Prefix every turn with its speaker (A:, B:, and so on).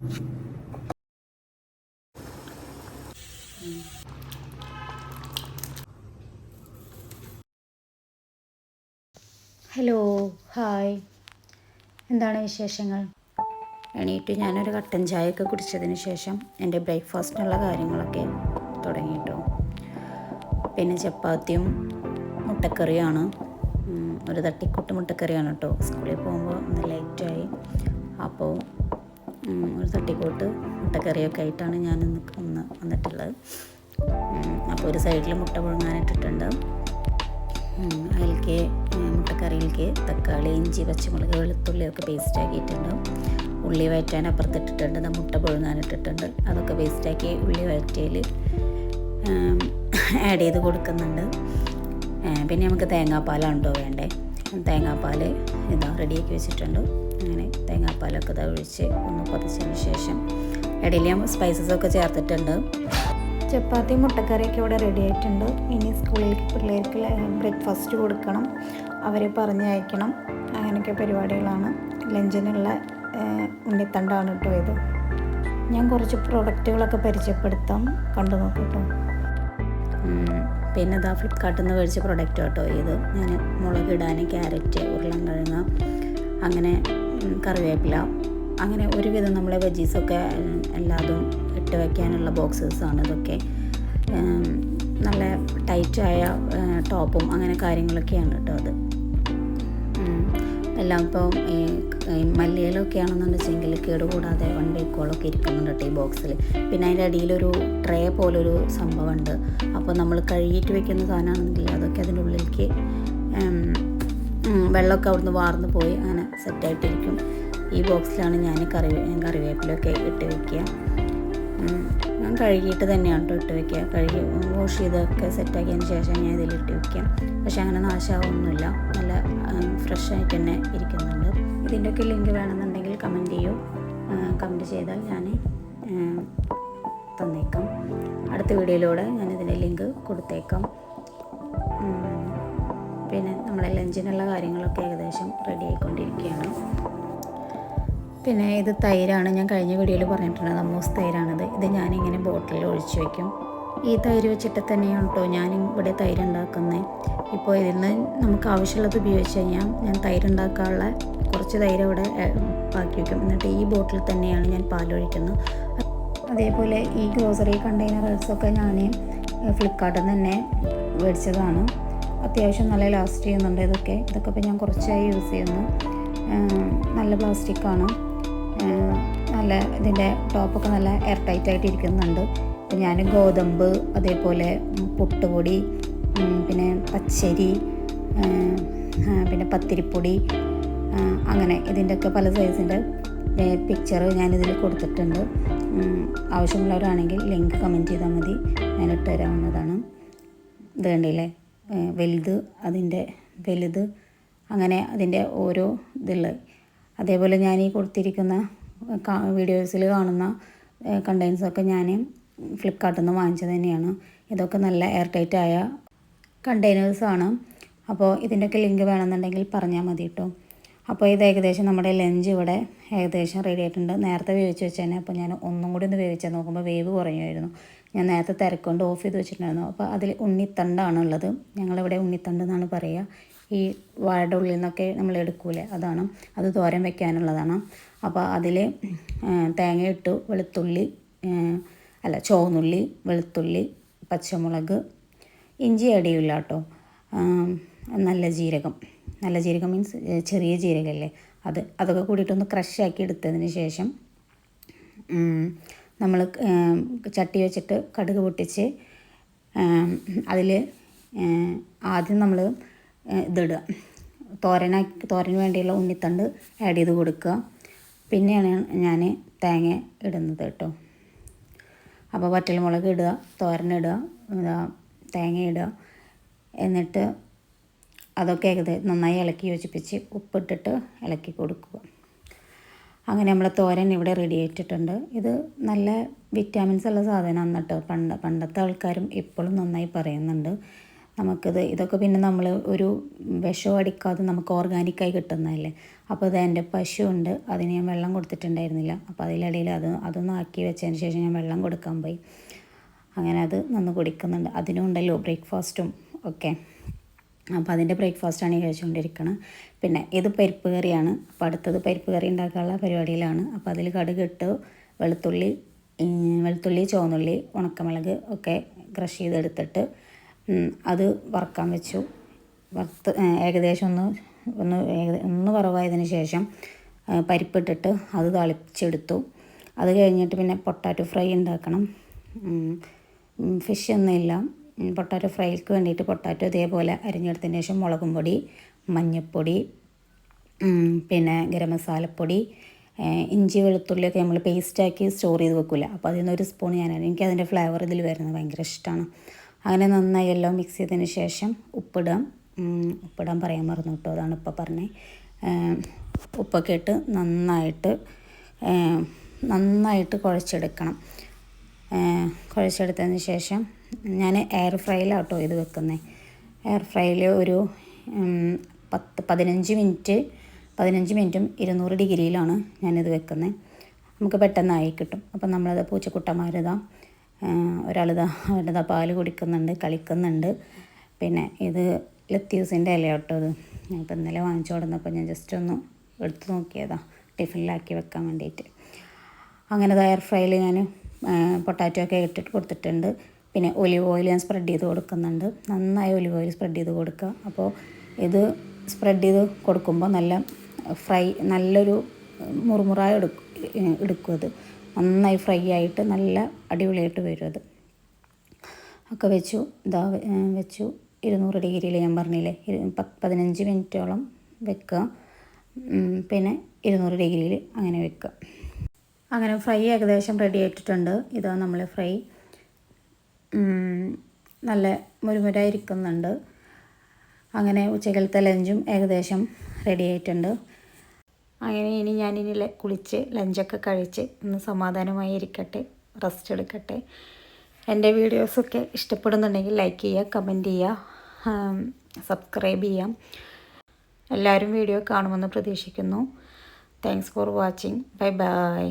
A: Hello, hi, എന്താണ് വിശേഷങ്ങൾ? എണീറ്റ് ഞാനൊരു കട്ടൻ ചായയൊക്കെ കുടിച്ചതിന് ശേഷം എൻ്റെ ബ്രേക്ക്ഫാസ്റ്റിനുള്ള കാര്യങ്ങളൊക്കെ തുടങ്ങിയിട്ടു. പിന്നെ ചപ്പാത്തിയും മുട്ടക്കറിയാണ്. ഒരു തട്ടിക്കൂട്ട് മുട്ടക്കറിയാണ് കേട്ടോ. സ്കൂളിൽ പോകുമ്പോൾ ഒന്ന് ലേറ്റായി, അപ്പോൾ ഒരു തട്ടിക്കൂട്ട് മുട്ടക്കറിയൊക്കെ ആയിട്ടാണ് ഞാനിന്ന് വന്നിട്ടുള്ളത്. അപ്പോൾ ഒരു സൈഡിൽ മുട്ട പുഴുങ്ങാനിട്ടിട്ടുണ്ട്. അതിലേക്ക് മുട്ടക്കറിയിലേക്ക് തക്കാളി, ഇഞ്ചി, പച്ചമുളക്, വെളുത്തുള്ളിയൊക്കെ പേസ്റ്റ് ആക്കിയിട്ടുണ്ട്. ഉള്ളി വഴറ്റാൻ അപ്പുറത്തിട്ടിട്ടുണ്ട്. മുട്ട പുഴുങ്ങാനിട്ടിട്ടുണ്ട്. അതൊക്കെ പേസ്റ്റാക്കി ഉള്ളി വഴറ്റിയിൽ ആഡ് ചെയ്ത് കൊടുക്കുന്നുണ്ട്. പിന്നെ നമുക്ക് തേങ്ങാപ്പാലാണ് കേട്ടോ വേണ്ടേ. തേങ്ങാപ്പാൽ ഇതാ റെഡിയാക്കി വെച്ചിട്ടുണ്ട്. അങ്ങനെ തേങ്ങാപ്പാലൊക്കെ ഇതാ ഒഴിച്ച് ഒന്ന് പതിച്ചതിന് ശേഷം ഇടയിൽ ഞാൻ സ്പൈസസൊക്കെ ചേർത്തിട്ടുണ്ട്. ചപ്പാത്തി മുട്ടക്കറിയൊക്കെ ഇവിടെ റെഡി ആയിട്ടുണ്ട്. ഇനി സ്കൂളിലേക്ക് പിള്ളേർക്ക് ബ്രേക്ക്ഫാസ്റ്റ് കൊടുക്കണം, അവരെ പറഞ്ഞയക്കണം. അങ്ങനെയൊക്കെ പരിപാടികളാണ്. ലഞ്ചിനുള്ള ഉണ്ണിത്തണ്ടാണ് കേട്ടോ ഇത്. ഞാൻ കുറച്ച് പ്രൊഡക്റ്റുകളൊക്കെ പരിചയപ്പെടുത്താം, കണ്ടു നോക്കട്ടോ. പിന്നെ ഇതാ ഫ്ലിപ്കാർട്ടിൽ നിന്ന് മേടിച്ച പ്രൊഡക്റ്റ് കേട്ടോ ഇത്. ഞാൻ മുളകിടാൻ ക്യാരറ്റ്, ഉരുളൻകിഴങ്ങ്, അങ്ങനെ കറിവേപ്പില, അങ്ങനെ ഒരുവിധം നമ്മളെ വെജീസൊക്കെ എല്ലാതും ഇട്ട് വയ്ക്കാനുള്ള ബോക്സസാണ് ഇതൊക്കെ. നല്ല ടൈറ്റായ ടോപ്പും അങ്ങനെ കാര്യങ്ങളൊക്കെയാണ് കേട്ടോ അത്. എല്ലാം ഇപ്പോൾ മല്ലിയിലൊക്കെ ആണെന്ന് വെച്ചെങ്കിൽ കേടുകൂടാതെ 1 വീക്കോളൊക്കെ ഇരിക്കുന്നുണ്ട് കേട്ടോ ഈ ബോക്സിൽ. പിന്നെ അതിൻ്റെ അടിയിലൊരു ട്രേ പോലൊരു സംഭവമുണ്ട്. അപ്പോൾ നമ്മൾ കഴുകിയിട്ട് വെക്കുന്ന സാധനമാണെങ്കിൽ അതൊക്കെ അതിൻ്റെ ഉള്ളിലേക്ക് വെള്ളമൊക്കെ അവിടുന്ന് വാർന്ന് പോയി അങ്ങനെ സെറ്റായിട്ടിരിക്കും. ഈ ബോക്സിലാണ് ഞാൻ കറിവേപ്പിലൊക്കെ ഇട്ട് വയ്ക്കുക. ഞാൻ കഴുകിയിട്ട് തന്നെയാണ് കേട്ടോ ഇട്ട് വയ്ക്കുക. കഴുകി വാഷ് ചെയ്തൊക്കെ സെറ്റാക്കിയതിന് ശേഷം ഞാൻ ഇതിലിട്ട് വയ്ക്കാം. പക്ഷേ അങ്ങനെ നാശമാവൊന്നുമില്ല, നല്ല ഫ്രഷായിട്ട് തന്നെ ഇരിക്കുന്നുണ്ട്. ഇതിൻ്റെയൊക്കെ ലിങ്ക് വേണമെന്നുണ്ടെങ്കിൽ കമൻറ്റ് ചെയ്യൂ. കമൻറ്റ് ചെയ്താൽ ഞാൻ തന്നേക്കാം. അടുത്ത വീഡിയോയിലൂടെ ഞാനിതിൻ്റെ ലിങ്ക് കൊടുത്തേക്കാം. പിന്നെ നമ്മളെ ലഞ്ചിനുള്ള കാര്യങ്ങളൊക്കെ ഏകദേശം റെഡി ആയിക്കൊണ്ടിരിക്കുകയാണ്. പിന്നെ ഇത് തൈരാണ്. ഞാൻ കഴിഞ്ഞ വീഡിയോയിൽ പറഞ്ഞിട്ടുണ്ട്, നമ്മൂസ് തൈരാണിത്. ഇത് ഞാനിങ്ങനെ ബോട്ടിലിൽ ഒഴിച്ച് വയ്ക്കും. ഈ തൈര് വെച്ചിട്ട് തന്നെയാണ് കേട്ടോ ഞാൻ ഇവിടെ തൈര് ഉണ്ടാക്കുന്നത്. ഇപ്പോൾ ഇതിൽ നിന്ന് നമുക്ക് ആവശ്യമുള്ളത് ഉപയോഗിച്ച് കഴിഞ്ഞാൽ ഞാൻ തൈര് ഉണ്ടാക്കാനുള്ള കുറച്ച് തൈര് ഇവിടെ ബാക്കി വയ്ക്കും. എന്നിട്ട് ഈ ബോട്ടിൽ തന്നെയാണ് ഞാൻ പാലൊഴിക്കുന്നത്. അതേപോലെ ഈ ഗ്രോസറി കണ്ടെയ്നേഴ്സൊക്കെ ഞാൻ ഫ്ലിപ്കാർട്ടിൽ നിന്ന് തന്നെ മേടിച്ചതാണ്. അത്യാവശ്യം നല്ല ലാസ്റ്റ് ചെയ്യുന്നുണ്ട് ഇതൊക്കെ ഇപ്പോൾ ഞാൻ കുറച്ചായി യൂസ് ചെയ്യുന്നു. നല്ല പ്ലാസ്റ്റിക്കാണ്. നല്ല ഇതിൻ്റെ ടോപ്പൊക്കെ നല്ല എയർ ടൈറ്റായിട്ട് ഇരിക്കുന്നുണ്ട്. ഞാൻ ഗോതമ്പ്, അതേപോലെ പുട്ടുപൊടി, പിന്നെ പച്ചരി, പിന്നെ പത്തിരിപ്പൊടി, അങ്ങനെ ഇതിൻ്റെയൊക്കെ പല സൈസിൻ്റെ പിക്ചർ ഞാനിതിൽ കൊടുത്തിട്ടുണ്ട്. ആവശ്യമുള്ളവരാണെങ്കിൽ ലിങ്ക് കമൻറ്റ് ചെയ്താൽ മതി, ഞാൻ ഇട്ട് തരാവുന്നതാണ്. ഇത് കണ്ടില്ലേ, വലുത് അങ്ങനെ അതിൻ്റെ ഓരോ ഇതുള്ളത്. അതേപോലെ ഞാൻ ഈ കൊടുത്തിരിക്കുന്ന വീഡിയോസിൽ കാണുന്ന കണ്ടെയ്നേഴ്സൊക്കെ ഞാൻ ഫ്ലിപ്കാർട്ടിൽ നിന്ന് വാങ്ങിച്ചത് തന്നെയാണ്. ഇതൊക്കെ നല്ല എയർ ടൈറ്റായ കണ്ടെയ്നേഴ്സാണ്. അപ്പോൾ ഇതിൻ്റെയൊക്കെ ലിങ്ക് വേണമെന്നുണ്ടെങ്കിൽ പറഞ്ഞാൽ മതി കേട്ടോ. അപ്പോൾ ഇത് ഏകദേശം നമ്മുടെ ലഞ്ച് ഇവിടെ ഏകദേശം റെഡി ആയിട്ടുണ്ട്. നേരത്തെ വേവിച്ച് വെച്ചതന്നെ. അപ്പോൾ ഞാൻ ഒന്നും കൂടി ഒന്ന് വേവിച്ചാൽ നോക്കുമ്പോൾ വേവ് കുറയുമായിരുന്നു. ഞാൻ നേരത്തെ തിരക്കൊണ്ട് ഓഫ് ചെയ്ത് വെച്ചിട്ടുണ്ടായിരുന്നു. അപ്പോൾ അതിൽ ഉണ്ണിത്തണ്ടാണ് ഉള്ളത്. ഞങ്ങളിവിടെ ഉണ്ണിത്തണ്ട് എന്നാണ് പറയുക. ഈ വാഴയുടെ ഉള്ളിൽ നിന്നൊക്കെ നമ്മൾ എടുക്കൂലേ, അതാണ്. അത് തോരൻ വെക്കാനുള്ളതാണ്. അപ്പോൾ അതിൽ തേങ്ങ ഇട്ടു, ചുവന്നുള്ളി, വെളുത്തുള്ളി, പച്ചമുളക്, ഇഞ്ചി ആഡ് ചെയ്യില്ല കേട്ടോ. നല്ല ജീരകം മീൻസ് ചെറിയ ജീരകമല്ലേ, അതൊക്കെ കൂടിയിട്ടൊന്ന് ക്രഷാക്കി എടുത്തതിന് ശേഷം നമ്മൾ ചട്ടി വെച്ചിട്ട് കടുക് പൊട്ടിച്ച് അതിൽ ആദ്യം നമ്മൾ ഇതിടുക, തോരന് വേണ്ടിയുള്ള ഉണ്ണിത്തണ്ട് ആഡ് ചെയ്ത് കൊടുക്കുക. പിന്നെയാണ് ഞാൻ തേങ്ങ ഇടുന്നത് കേട്ടോ. അപ്പോൾ വറ്റൽമുളക് ഇടുക, തോരനിടുക, തേങ്ങ ഇടുക. എന്നിട്ട് അതൊക്കെ നന്നായി ഇളക്കി യോജിപ്പിച്ച് ഉപ്പിട്ടിട്ട് ഇളക്കി കൊടുക്കുക. അങ്ങനെ നമ്മൾ തോരൻ ഇവിടെ റെഡി ആയിട്ടുണ്ട്. ഇത് നല്ല വിറ്റാമിൻസ് ഉള്ള സാധനമാണ് കേട്ടോ. പണ്ടത്തെ ആൾക്കാരും ഇപ്പോഴും നന്നായി പറയുന്നുണ്ട്. ഇതൊക്കെ പിന്നെ നമ്മൾ ഒരു വിഷം അടിക്കാതെ നമുക്ക് ഓർഗാനിക്കായി കിട്ടുന്നതല്ലേ. അപ്പോൾ ഇത് എൻ്റെ പശു ഉണ്ട്, അതിന് ഞാൻ വെള്ളം കൊടുത്തിട്ടുണ്ടായിരുന്നില്ല. അപ്പോൾ അതിലിടയിൽ അതൊന്നും ആക്കി വെച്ചതിന് ശേഷം ഞാൻ വെള്ളം കൊടുക്കാൻ പോയി. അങ്ങനെ അത് നിന്ന് കുടിക്കുന്നുണ്ട്. അതിനും ഉണ്ടല്ലോ ബ്രേക്ക്ഫാസ്റ്റും ഒക്കെ. അപ്പോൾ അതിൻ്റെ ബ്രേക്ക്ഫാസ്റ്റാണ് ഈ കഴിച്ചുകൊണ്ടിരിക്കുന്നത്. പിന്നെ ഇത് പരിപ്പ് കറിയാണ്. അപ്പോൾ അടുത്തത് പരിപ്പ് കറി ഉണ്ടാക്കാനുള്ള പരിപാടിയിലാണ്. അപ്പോൾ അതിൽ കടുകിട്ട് വെളുത്തുള്ളി ചുവന്നുള്ളി ഉണക്കമുളക് ഒക്കെ ക്രഷ് ചെയ്തെടുത്തിട്ട് അത് വറുക്കാൻ വെച്ചു. ഏകദേശം ഒന്ന് വറവായതിന് ശേഷം പരിപ്പിട്ടിട്ട് അത് തളിച്ചെടുത്തു. അത് കഴിഞ്ഞിട്ട് പിന്നെ പൊട്ടാറ്റോ ഫ്രൈ ഉണ്ടാക്കണം. ഫിഷ് ഒന്നുമില്ല. പൊട്ടാറ്റോ ഫ്രൈക്ക് വേണ്ടിയിട്ട് പൊട്ടാറ്റോ ഇതേപോലെ അരിഞ്ഞെടുത്തതിന് ശേഷം മുളകും പൊടി, മഞ്ഞൾപ്പൊടി, പിന്നെ ഗരം മസാലപ്പൊടി, ഇഞ്ചി വെളുത്തുള്ളിയൊക്കെ നമ്മൾ പേസ്റ്റാക്കി സ്റ്റോർ ചെയ്ത് വെക്കില്ല. അപ്പോൾ അതിൽ നിന്നൊരു സ്പൂൺ എനിക്കതിൻ്റെ ഫ്ലേവർ ഇതിൽ വരുന്നത് ഭയങ്കര ഇഷ്ടമാണ്. അങ്ങനെ നന്നായി എല്ലാം മിക്സ് ചെയ്തതിന് ശേഷം ഉപ്പിടാൻ പറയാൻ മറന്നു കേട്ടോ, അതാണ് ഇപ്പോൾ പറഞ്ഞത്. ഉപ്പൊക്കെ ഇട്ട് നന്നായിട്ട് കുഴച്ചെടുക്കണം. കുഴച്ചെടുത്തതിന് ശേഷം ഞാൻ എയർ ഫ്രൈയിലാട്ടോ ഇത് വെക്കുന്നത്. എയർ ഫ്രൈയിൽ ഒരു 15 മിനിറ്റും 200 ഡിഗ്രിയിലാണ് ഞാനിത് വെക്കുന്നത്. നമുക്ക് പെട്ടെന്നായി കിട്ടും. അപ്പം നമ്മളത് പൂച്ചക്കുട്ടന്മാരിതാ അവരുടെ പാല് കുടിക്കുന്നുണ്ട്, കളിക്കുന്നുണ്ട്. പിന്നെ ഇത് ലത്തീസിൻ്റെ ഇല കേട്ടോ. ഇത് അപ്പോൾ ഇന്നലെ വാങ്ങിച്ചു കൊടുന്നപ്പോൾ ഞാൻ ജസ്റ്റ് ഒന്ന് എടുത്ത് നോക്കിയതാണ് ടിഫിനിലാക്കി വെക്കാൻ വേണ്ടിയിട്ട്. അങ്ങനെ എയർ ഫ്രൈയിൽ ഞാൻ പൊട്ടാറ്റോ ഒക്കെ ഇട്ടിട്ട് കൊടുത്തിട്ടുണ്ട്. പിന്നെ ഒലിവ് ഓയിൽ ഞാൻ സ്പ്രെഡ് ചെയ്ത് കൊടുക്കുന്നുണ്ട്. നന്നായി ഒലിവ് ഓയിൽ സ്പ്രെഡ് ചെയ്ത് കൊടുക്കുക. അപ്പോൾ ഇത് സ്പ്രെഡ് ചെയ്ത് കൊടുക്കുമ്പോൾ നല്ലൊരു മുറുമുറായി എടുക്കും. അത് നന്നായി ഫ്രൈ ആയിട്ട് നല്ല അടിപൊളിയായിട്ട് വരും. അത് ഒക്കെ വെച്ചു 200 ഡിഗ്രിയിൽ ഞാൻ പറഞ്ഞില്ലേ 15 മിനിറ്റോളം വെക്കുക. പിന്നെ 200 ഡിഗ്രിയിൽ അങ്ങനെ വെക്കുക. അങ്ങനെ ഫ്രൈ ഏകദേശം റെഡി ആയിട്ടുണ്ട്. ഇതാ നമ്മൾ ഫ്രൈ നല്ല മുരുമുരായിരിക്കുന്നുണ്ട്. അങ്ങനെ ഉച്ചക്കലത്തെ ലഞ്ചും ഏകദേശം റെഡി ആയിട്ടുണ്ട്. അങ്ങനെ ഞാനിനി കുളിച്ച് ലഞ്ചൊക്കെ കഴിച്ച് ഒന്ന് സമാധാനമായി ഇരിക്കട്ടെ, റെസ്റ്റ് എടുക്കട്ടെ. എൻ്റെ വീഡിയോസൊക്കെ ഇഷ്ടപ്പെടുന്നുണ്ടെങ്കിൽ ലൈക്ക് ചെയ്യുക, കമൻറ്റ് ചെയ്യുക, സബ്സ്ക്രൈബ് ചെയ്യാം. എല്ലാവരും വീഡിയോ കാണുമെന്ന് പ്രതീക്ഷിക്കുന്നു. Thanks for watching. Bye bye.